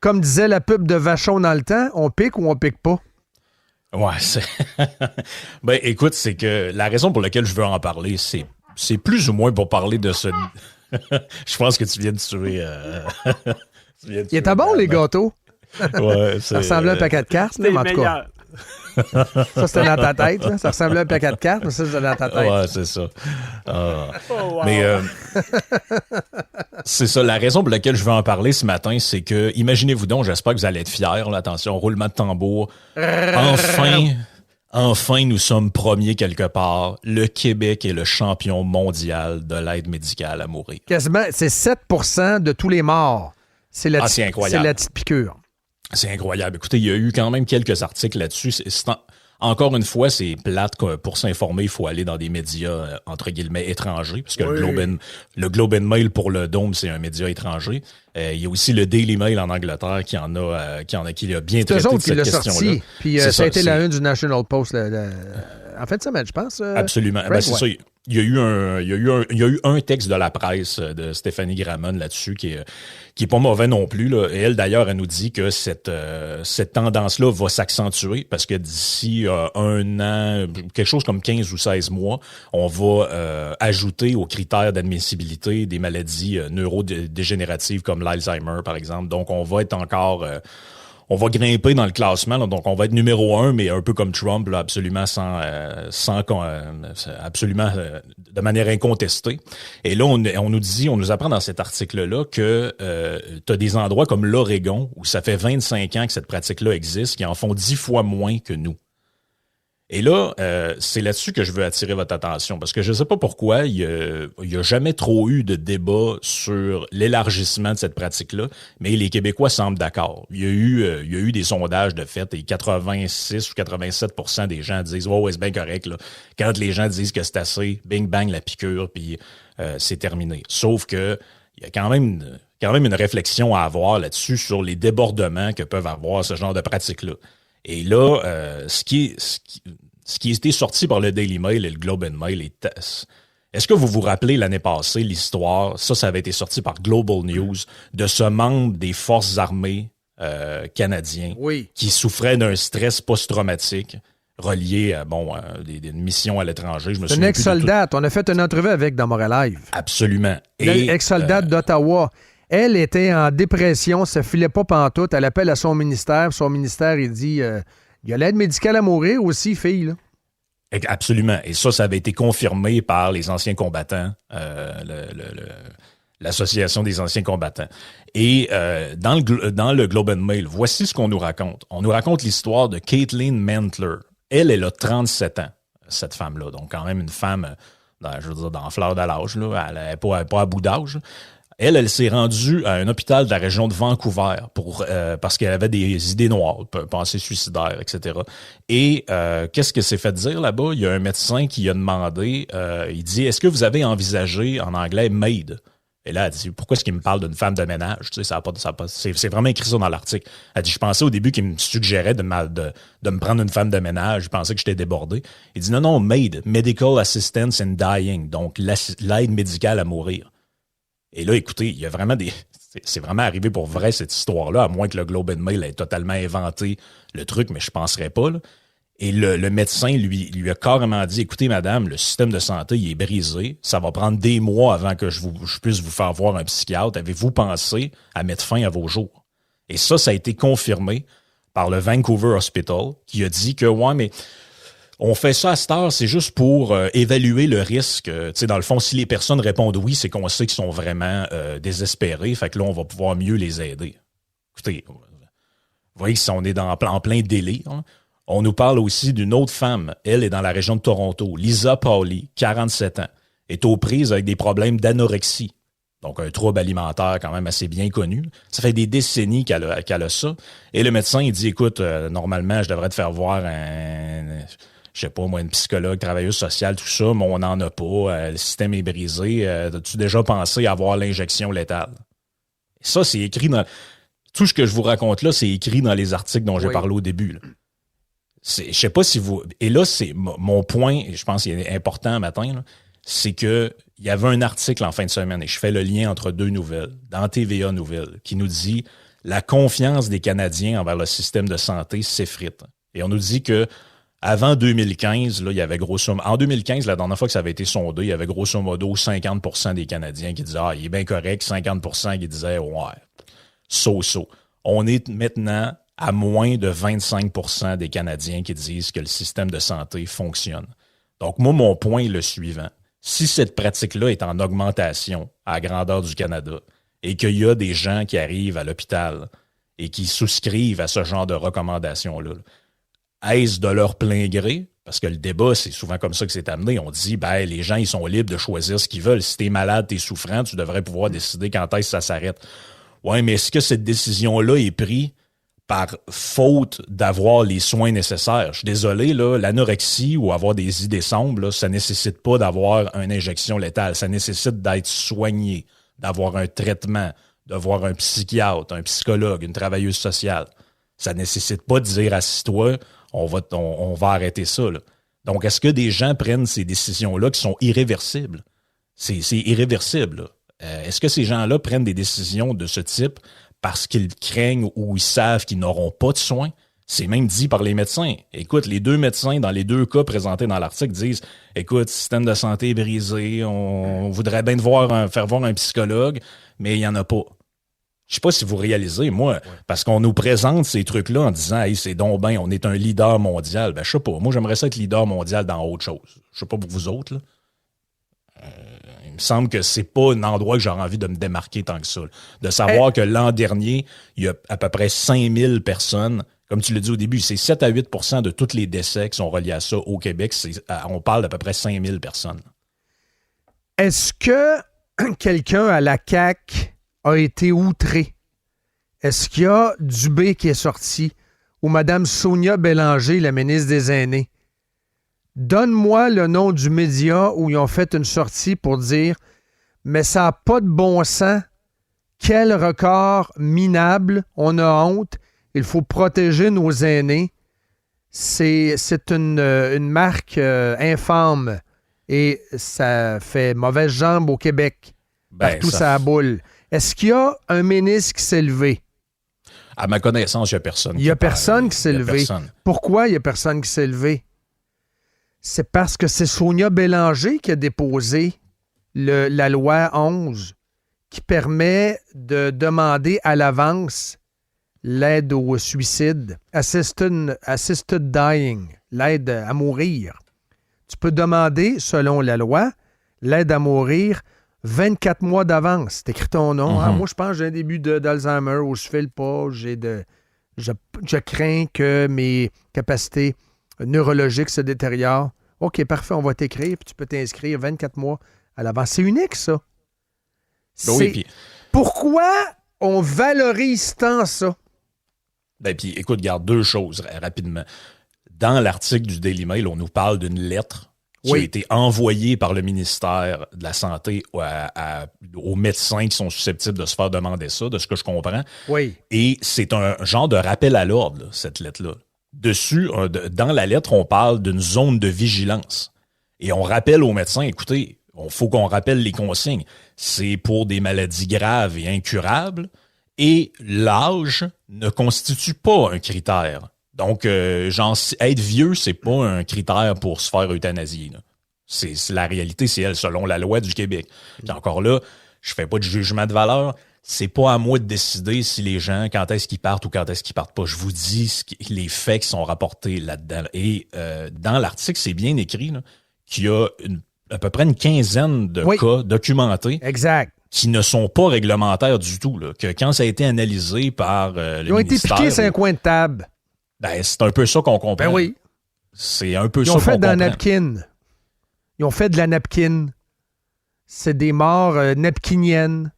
comme disait la pub de Vachon dans le temps, on pique ou on pique pas? Ouais, c'est... Ben, écoute, c'est que la raison pour laquelle je veux en parler, c'est plus ou moins pour parler de ce... Je pense que tu viens de tuer... Il était bon, les gâteaux. Ouais, ça ressemblait à un paquet de cartes, mais en tout cas. Ça, c'était dans ta tête. Là. Ça ressemblait à un paquet de cartes, mais ça, c'était dans ta tête. Ouais, c'est ça. Wow. Mais c'est ça. La raison pour laquelle je veux en parler ce matin, c'est que, imaginez-vous donc, j'espère que vous allez être fiers. Là, attention, roulement de tambour. Enfin, nous sommes premiers quelque part. Le Québec est le champion mondial de l'aide médicale à mourir. Quasiment, c'est 7% de tous les morts. C'est la petite piqûre. C'est incroyable. Écoutez, il y a eu quand même quelques articles là-dessus. Encore une fois, c'est plate que pour s'informer, il faut aller dans des médias, entre guillemets, étrangers, parce que le Globe and Mail pour le Dôme, c'est un média étranger. Il y a aussi le Daily Mail en Angleterre qui a bien traité de cette question-là. Sorti. Puis ça a été la une du National Post en fin de semaine, je pense. Absolument. Ben, c'est ça. Il y a eu un texte de la presse de Stéphanie Gramont là-dessus qui est pas mauvais non plus. Là. Et elle, d'ailleurs, elle nous dit que cette tendance-là va s'accentuer parce que d'ici un an, quelque chose comme 15 ou 16 mois, on va ajouter aux critères d'admissibilité des maladies neurodégénératives comme l'Alzheimer, par exemple. Donc, on va être encore... on va grimper dans le classement, là, donc on va être numéro 1, mais un peu comme Trump, là, absolument de manière incontestée. Et là, on nous apprend dans cet article-là que tu as des endroits comme l'Oregon, où ça fait 25 ans que cette pratique-là existe, qui en font 10 fois moins que nous. Et là, c'est là-dessus que je veux attirer votre attention, parce que je ne sais pas pourquoi il y a jamais trop eu de débat sur l'élargissement de cette pratique-là, mais les Québécois semblent d'accord. Il y a eu des sondages de fait, et 86 ou 87% des gens disent « Ouais, c'est bien correct. » là. Quand les gens disent que c'est assez, bing bang la piqûre, puis c'est terminé. Sauf que il y a quand même une réflexion à avoir là-dessus sur les débordements que peuvent avoir ce genre de pratiques-là. Et là, ce qui a été sorti par le Daily Mail et le Globe and Mail est-ce que vous vous rappelez l'année passée l'histoire, ça avait été sorti par Global News, de ce membre des forces armées canadiens qui souffrait d'un stress post-traumatique relié à des missions à l'étranger. C'est une ex-soldate. On a fait une entrevue avec dans Montréal Live. Absolument. Ex-soldate d'Ottawa. Elle était en dépression, ça filait pas pantoute. Elle appelle à son ministère. Son ministère, il dit il y a l'aide médicale à mourir aussi, fille. Là. Absolument. Et ça avait été confirmé par les anciens combattants, l'Association des anciens combattants. Et dans le Globe and Mail, voici ce qu'on nous raconte. On nous raconte l'histoire de Caitlin Mentler. Elle a 37 ans, cette femme-là. Donc, quand même une femme, dans la fleur de l'âge. Là. Elle n'est pas à bout d'âge. Elle s'est rendue à un hôpital de la région de Vancouver parce qu'elle avait des idées noires, pensées suicidaires, etc. Et qu'est-ce que s'est fait dire là-bas? Il y a un médecin qui a demandé, il dit, est-ce que vous avez envisagé, en anglais, maid? Et là, elle dit, pourquoi est-ce qu'il me parle d'une femme de ménage? Tu sais, c'est vraiment écrit ça dans l'article. Elle dit, je pensais au début qu'il me suggérait de me prendre une femme de ménage. Je pensais que j'étais débordé. Il dit, non, maid, medical assistance in dying, donc l'aide médicale à mourir. Et là, écoutez, il y a vraiment c'est vraiment arrivé pour vrai, cette histoire-là, à moins que le Globe and Mail ait totalement inventé le truc, mais je penserais pas, là. Et le médecin lui a carrément dit, écoutez, madame, le système de santé, il est brisé. Ça va prendre des mois avant que je puisse vous faire voir un psychiatre. Avez-vous pensé à mettre fin à vos jours? Et ça a été confirmé par le Vancouver Hospital, qui a dit que, ouais, mais on fait ça à cette heure, c'est juste pour évaluer le risque. Tu sais, dans le fond, si les personnes répondent oui, c'est qu'on sait qu'ils sont vraiment désespérés. Fait que là, on va pouvoir mieux les aider. Écoutez, vous voyez que si on est en plein délire, hein. On nous parle aussi d'une autre femme. Elle est dans la région de Toronto. Lisa Pauli, 47 ans, est aux prises avec des problèmes d'anorexie. Donc, un trouble alimentaire quand même assez bien connu. Ça fait des décennies qu'elle a ça. Et le médecin, il dit, écoute, normalement, je devrais te faire voir je sais pas, moi, une psychologue, travailleuse sociale, tout ça, mais on n'en a pas. Le système est brisé. As-tu déjà pensé à avoir l'injection létale? Ça, c'est écrit dans... Tout ce que je vous raconte là, c'est écrit dans les articles dont j'ai parlé au début, là. Je sais pas si vous... Et là, c'est mon point, et je pense qu'il est important matin, là, c'est que il y avait un article en fin de semaine, et je fais le lien entre deux nouvelles, dans TVA Nouvelles, qui nous dit la confiance des Canadiens envers le système de santé s'effrite. Et on nous dit que avant 2015, là, il y avait en 2015, la dernière fois que ça avait été sondé, il y avait grosso modo 50% des Canadiens qui disaient « Ah, il est bien correct », 50% qui disaient « Ouais, so-so ». On est maintenant à moins de 25% des Canadiens qui disent que le système de santé fonctionne. Donc, moi, mon point est le suivant. Si cette pratique-là est en augmentation à la grandeur du Canada et qu'il y a des gens qui arrivent à l'hôpital et qui souscrivent à ce genre de recommandations-là, est-ce de leur plein gré? Parce que le débat, c'est souvent comme ça que c'est amené. On dit, les gens, ils sont libres de choisir ce qu'ils veulent. Si t'es malade, t'es souffrant, tu devrais pouvoir décider quand est-ce que ça s'arrête. Ouais, mais est-ce que cette décision-là est prise par faute d'avoir les soins nécessaires? Je suis désolé, là, l'anorexie ou avoir des idées sombres, là, ça nécessite pas d'avoir une injection létale. Ça nécessite d'être soigné, d'avoir un traitement, d'avoir un psychiatre, un psychologue, une travailleuse sociale. Ça nécessite pas de dire assis-toi, on va arrêter ça, là. Donc, est-ce que des gens prennent ces décisions-là qui sont irréversibles? C'est irréversible, là. Est-ce que ces gens-là prennent des décisions de ce type parce qu'ils craignent ou ils savent qu'ils n'auront pas de soins? C'est même dit par les médecins. Écoute, les 2 médecins, dans les 2 cas présentés dans l'article, disent « Écoute, système de santé est brisé, on voudrait bien faire voir un psychologue, mais il n'y en a pas. » Je sais pas si vous réalisez, moi, parce qu'on nous présente ces trucs-là en disant « Hey, c'est donc bien, on est un leader mondial. » Ben, je sais pas. Moi, j'aimerais ça être leader mondial dans autre chose. Je sais pas pour vous autres, là. Il me semble que c'est pas un endroit que j'aurais envie de me démarquer tant que ça. De savoir que l'an dernier, il y a à peu près 5000 personnes. Comme tu l'as dit au début, c'est 7 à 8% de tous les décès qui sont reliés à ça au Québec. On parle d'à peu près 5000 personnes. Est-ce que quelqu'un à la CAQ a été outré? Est-ce qu'il y a Dubé qui est sorti ou Mme Sonia Bélanger, la ministre des Aînés? Donne-moi le nom du média où ils ont fait une sortie pour dire « Mais ça n'a pas de bon sens. Quel record minable. On a honte. Il faut protéger nos aînés. » C'est une marque infâme et ça fait mauvaise jambe au Québec. Partout ça boule. Est-ce qu'il y a un ministre qui s'est levé? À ma connaissance, il n'y a personne. Il n'y a personne qui s'est levé. Pourquoi il n'y a personne qui s'est levé? C'est parce que c'est Sonia Bélanger qui a déposé la loi 11 qui permet de demander à l'avance l'aide au suicide, assisted dying, l'aide à mourir. Tu peux demander, selon la loi, l'aide à mourir 24 mois d'avance. T'écris ton nom. Moi, je pense que j'ai un début d'Alzheimer ou je file pas, je crains que mes capacités neurologiques se détériorent. OK, parfait, on va t'écrire, puis tu peux t'inscrire 24 mois à l'avance. C'est unique, ça. Oui, puis... Pourquoi on valorise tant ça? Ben, puis écoute, garde 2 choses rapidement. Dans l'article du Daily Mail, on nous parle d'une lettre qui a été envoyée par le ministère de la Santé aux médecins qui sont susceptibles de se faire demander ça, de ce que je comprends. Oui. Et c'est un genre de rappel à l'ordre, là, cette lettre-là. Dessus, dans la lettre, on parle d'une zone de vigilance. Et on rappelle aux médecins, écoutez, il faut qu'on rappelle les consignes. C'est pour des maladies graves et incurables. Et l'âge ne constitue pas un critère. Donc, être vieux, c'est pas un critère pour se faire euthanasier. Là. C'est la réalité, c'est elle, selon la loi du Québec. Puis encore là, je fais pas de jugement de valeur. C'est pas à moi de décider si les gens, quand est-ce qu'ils partent ou quand est-ce qu'ils partent pas. Je vous dis les faits qui sont rapportés là-dedans. Et dans l'article, c'est bien écrit là, qu'il y a à peu près une quinzaine de cas documentés. Exact. Qui ne sont pas réglementaires du tout. Là, que quand ça a été analysé par le ministère... Ils ont été piqués sur un coin de table. Ben, c'est un peu ça qu'on comprend. Ben oui. C'est un peu ça Ils qu'on ont fait de comprend. la napkin. Ils ont fait de la napkin. C'est des morts napkiniennes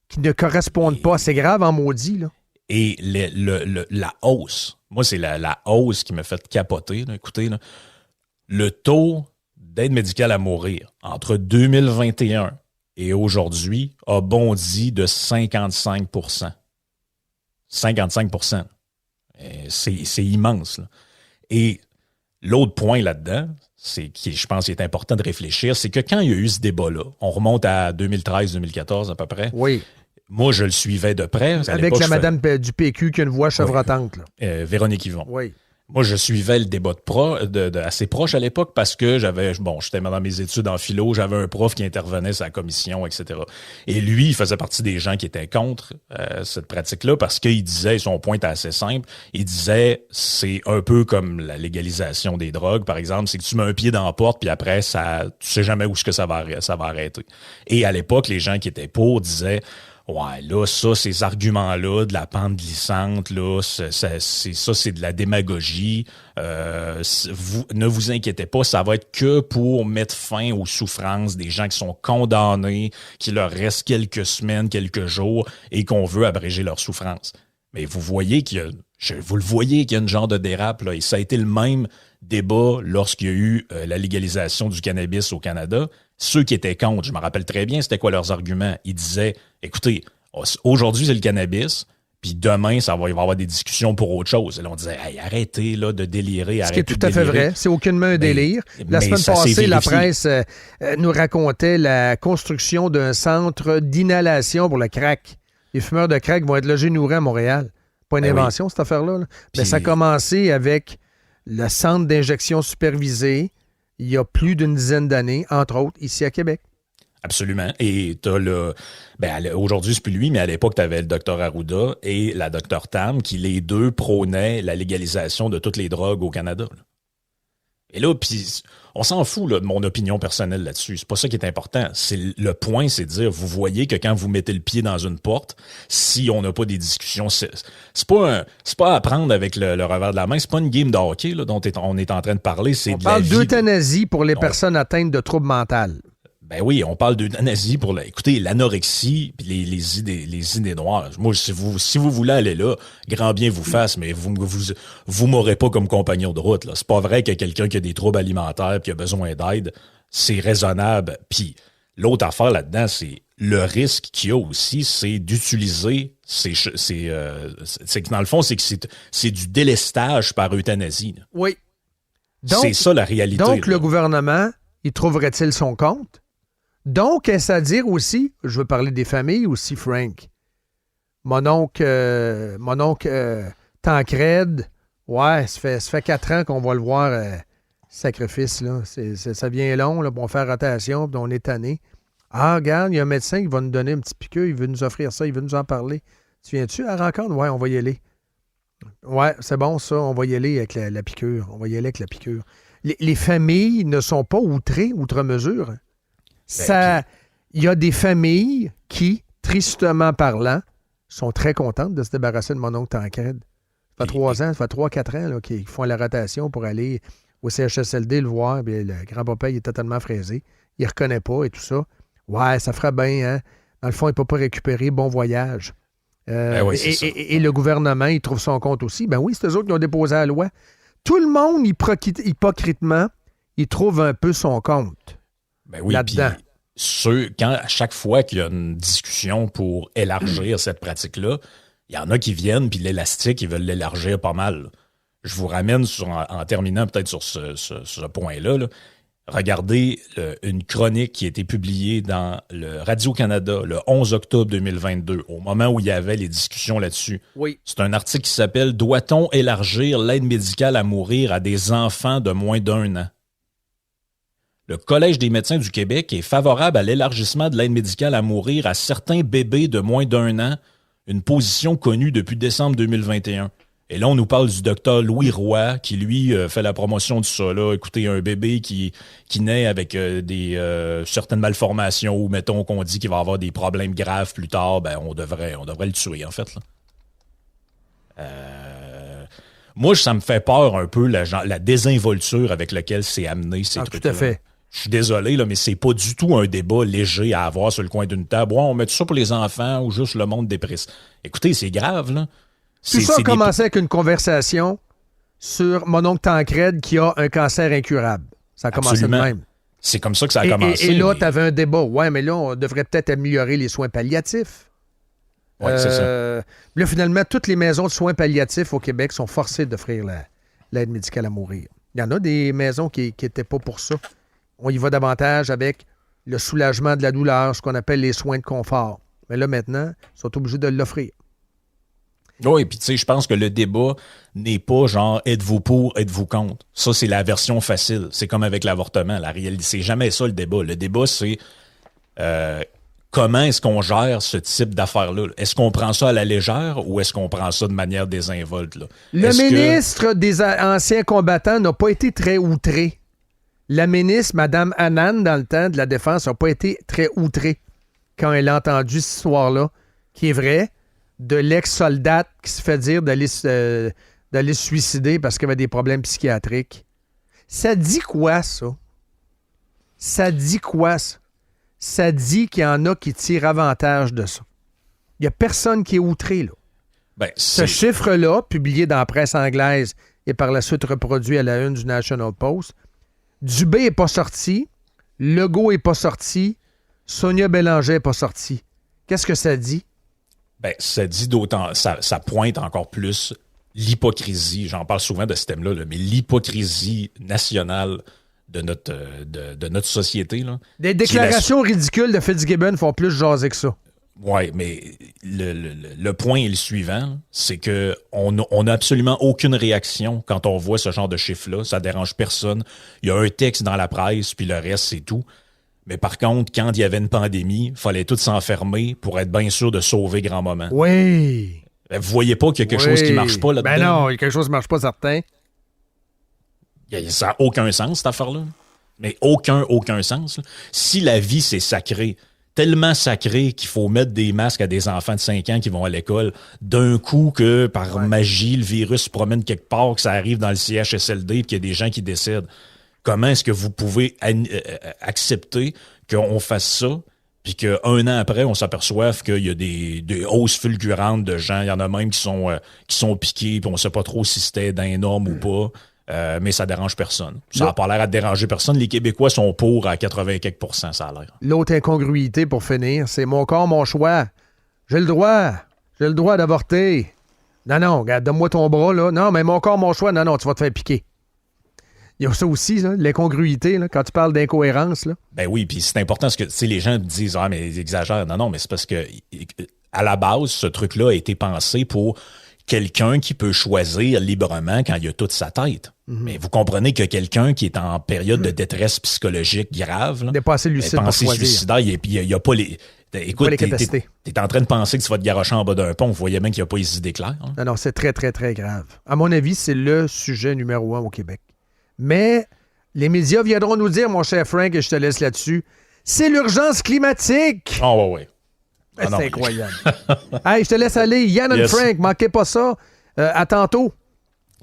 qui ne correspondent pas. C'est grave en maudit, là. Et la hausse, moi, c'est la hausse qui me fait capoter. Là. Écoutez, là, le taux d'aide médicale à mourir entre 2021 et aujourd'hui a bondi de 55 %. 55 %. C'est immense. Là. Et l'autre point là-dedans, je pense qu'il est important de réfléchir, c'est que quand il y a eu ce débat-là, on remonte à 2013-2014 à peu près, oui. Moi, je le suivais de près. Avec la madame du PQ qui a une voix chevrotante. Là. Véronique Yvon. Oui. Moi, je suivais le débat assez proche à l'époque parce que j'étais dans mes études en philo, j'avais un prof qui intervenait sur la commission, etc. Et lui, il faisait partie des gens qui étaient contre cette pratique-là parce qu'il disait, son point était assez simple, il disait, c'est un peu comme la légalisation des drogues, par exemple, c'est que tu mets un pied dans la porte, puis après, tu sais jamais où ça va arrêter. Et à l'époque, les gens qui étaient pour disaient, ouais, là, ces arguments-là de la pente glissante, là, c'est de la démagogie. Ne vous inquiétez pas, ça va être que pour mettre fin aux souffrances des gens qui sont condamnés, qu'il leur reste quelques semaines, quelques jours et qu'on veut abréger leurs souffrances. Mais vous voyez qu'il y a une genre de dérape, là, et ça a été le même débat lorsqu'il y a eu la légalisation du cannabis au Canada. Ceux qui étaient contre, je me rappelle très bien, c'était quoi leurs arguments? Ils disaient, écoutez, aujourd'hui c'est le cannabis, puis demain, il va y avoir des discussions pour autre chose. Et là, on disait, hey, arrêtez là, de délirer, Ce qui est tout à fait vrai, c'est aucunement un délire. La semaine passée, la presse nous racontait la construction d'un centre d'inhalation pour le crack. Les fumeurs de crack vont être logés nourris à Montréal. Pas une invention, cette affaire-là. Là. Mais ça a commencé avec le centre d'injection supervisé il y a plus d'une dizaine d'années, entre autres, ici à Québec. Absolument. Et t'as aujourd'hui, c'est plus lui, mais à l'époque, tu avais le Dr Arruda et la Dr Tam qui, les deux, prônaient la légalisation de toutes les drogues au Canada. Là. Et là, puis on s'en fout là, de mon opinion personnelle là-dessus. C'est pas ça qui est important. Le point, c'est de dire, vous voyez que quand vous mettez le pied dans une porte, si on n'a pas des discussions, c'est pas à prendre avec le revers de la main. C'est pas une game de hockey là, dont on est en train de parler. On parle d'euthanasie pour les personnes atteintes de troubles mentaux. Ben oui, on parle d'euthanasie pour écoutez, l'anorexie puis les idées noires. Moi, si vous voulez aller là, grand bien vous fasse, mais vous m'aurez pas comme compagnon de route. Là. C'est pas vrai que quelqu'un qui a des troubles alimentaires puis qui a besoin d'aide, c'est raisonnable. Puis l'autre affaire là-dedans, c'est le risque qu'il y a aussi, c'est d'utiliser c'est que dans le fond, c'est que c'est du délestage par euthanasie. Là. Oui. Donc, c'est ça la réalité. Donc, là. Le gouvernement, il trouverait-il son compte? Donc, est-ce à dire aussi, je veux parler des familles aussi, Frank. Mon oncle Tancred, ouais, ça fait 4 ans qu'on va le voir, sacrifice, là. Ça vient long, là, on va faire rotation, puis on est tanné. Ah, regarde, il y a un médecin qui va nous donner un petit piqûre, il veut nous offrir ça, il veut nous en parler. Tu viens-tu à la rencontre? Ouais, on va y aller. Ouais, c'est bon ça, on va y aller avec la piqûre. On va y aller avec la piqûre. Les familles ne sont pas outrées, outre mesure. Il y a des familles qui, tristement parlant, sont très contentes de se débarrasser de mon oncle Tancred. Ça fait 3-4 ans là, qu'ils font la rotation pour aller au CHSLD le voir. Bien, le grand-papa, il est totalement fraisé. Il ne reconnaît pas et tout ça. Ouais, ça ferait bien, hein? Dans le fond, il ne peut pas récupérer. Bon voyage. Et le gouvernement, il trouve son compte aussi. Ben oui, c'est eux autres qui ont déposé la loi. Tout le monde, hypocritement, il trouve un peu son compte. Ben oui, là-dedans. À chaque fois qu'il y a une discussion pour élargir cette pratique-là, il y en a qui viennent, puis l'élastique, ils veulent l'élargir pas mal. Je vous ramène en terminant peut-être sur ce point-là. Là. Regardez une chronique qui a été publiée dans le Radio-Canada le 11 octobre 2022, au moment où il y avait les discussions là-dessus. Oui. C'est un article qui s'appelle « Doit-on élargir l'aide médicale à mourir à des enfants de moins d'1 an? » Le Collège des médecins du Québec est favorable à l'élargissement de l'aide médicale à mourir à certains bébés de moins d'1 an, une position connue depuis décembre 2021. Et là, on nous parle du docteur Louis Roy, qui, lui, fait la promotion de ça. Là. Écoutez, un bébé qui naît avec certaines malformations ou, mettons, qu'on dit qu'il va avoir des problèmes graves plus tard, ben on devrait le tuer, en fait. Là. Moi, ça me fait peur un peu la désinvolture avec laquelle c'est amené, ces trucs-là. Tout à fait. Je suis désolé, là, mais c'est pas du tout un débat léger à avoir sur le coin d'une table. Ouais, on met tout ça pour les enfants ou juste le monde dépressif. Écoutez, c'est grave, là. Tout ça a commencé avec une conversation sur mon oncle Tancred qui a un cancer incurable. Ça a commencé de même. C'est comme ça que ça a commencé. Et là, tu avais un débat. Ouais, mais là, on devrait peut-être améliorer les soins palliatifs. Oui, c'est ça. Là, finalement, toutes les maisons de soins palliatifs au Québec sont forcées d'offrir l'aide médicale à mourir. Il y en a des maisons qui n'étaient pas pour ça. On y va davantage avec le soulagement de la douleur, ce qu'on appelle les soins de confort. Mais là, maintenant, ils sont obligés de l'offrir. Oui, puis tu sais, je pense que le débat n'est pas genre êtes-vous pour, êtes-vous contre. Ça, c'est la version facile. C'est comme avec l'avortement. La réalité, c'est jamais ça le débat. Le débat, c'est comment est-ce qu'on gère ce type d'affaires-là? Est-ce qu'on prend ça à la légère ou est-ce qu'on prend ça de manière désinvolte? Là? Le ministre des anciens combattants n'a pas été très outré. La ministre, Mme Annan, dans le temps de la Défense, n'a pas été très outrée quand elle a entendu cette histoire-là, qui est vraie, de l'ex-soldat qui se fait dire d'aller se suicider parce qu'il avait des problèmes psychiatriques. Ça dit quoi, ça? Ça dit quoi, ça? Ça dit qu'il y en a qui tirent avantage de ça. Il n'y a personne qui est outré, là. Ce chiffre-là, publié dans la presse anglaise et par la suite reproduit à la une du National Post, Dubé n'est pas sorti, Legault n'est pas sorti, Sonia Bélanger n'est pas sorti. Qu'est-ce que ça dit? Ça dit d'autant, ça pointe encore plus l'hypocrisie, j'en parle souvent de ce thème-là, mais l'hypocrisie nationale de notre société. Là, des déclarations ridicules de Fitzgibbon font plus jaser que ça. Oui, mais le point est le suivant, c'est que on n'a absolument aucune réaction quand on voit ce genre de chiffres-là, ça dérange personne. Il y a un texte dans la presse, puis le reste, c'est tout. Mais par contre, quand il y avait une pandémie, il fallait tous s'enfermer pour être bien sûr de sauver grand moment. Oui. Vous voyez pas qu'il y a quelque chose qui marche pas là-dedans? Ben non, il y a quelque chose qui marche pas, certain. Ça n'a aucun sens, cette affaire-là. Mais aucun sens. Là. Si la vie, c'est sacré, tellement sacré qu'il faut mettre des masques à des enfants de 5 ans qui vont à l'école, d'un coup que, par magie, le virus se promène quelque part, que ça arrive dans le CHSLD et qu'il y a des gens qui décèdent. Comment est-ce que vous pouvez accepter qu'on fasse ça, puis qu'un an après, on s'aperçoive qu'il y a des hausses fulgurantes de gens, il y en a même qui sont piqués, puis on sait pas trop si c'était d'un homme ou pas, mais ça dérange personne. Ça n'a pas l'air à déranger personne. Les Québécois sont pour à 80 quelques %, ça a l'air. L'autre incongruité, pour finir, c'est mon corps, mon choix. J'ai le droit d'avorter. Non, regarde, donne-moi ton bras, là. Non, mais mon corps, mon choix. Non, tu vas te faire piquer. Il y a ça aussi, là, l'incongruité, là, quand tu parles d'incohérence. Là. Ben oui, puis c'est important parce que les gens disent « Ah, mais ils exagèrent. » Non, mais c'est parce que à la base, ce truc-là a été pensé pour quelqu'un qui peut choisir librement quand il a toute sa tête. Mais vous comprenez que quelqu'un qui est en période de détresse psychologique grave, n'est pas assez lucide pour choisir. Suicidaire, il n'y a pas les... Écoute, t'es en train de penser que tu vas te garocher en bas d'un pont. Vous voyez bien qu'il n'y a pas les idées claires. Hein? Non, c'est très, très, très grave. À mon avis, c'est le sujet numéro 1 au Québec. Mais les médias viendront nous dire, mon cher Frank, et je te laisse là-dessus, c'est l'urgence climatique. Oh, ouais. C'est incroyable. Hey, je te laisse aller. Yann et Frank, manquez pas ça. À tantôt.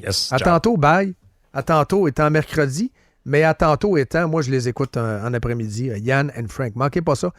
Yes. À tantôt, bye. À tantôt étant mercredi, mais à tantôt étant, moi, je les écoute en après-midi. Yann et Frank, manquez pas ça.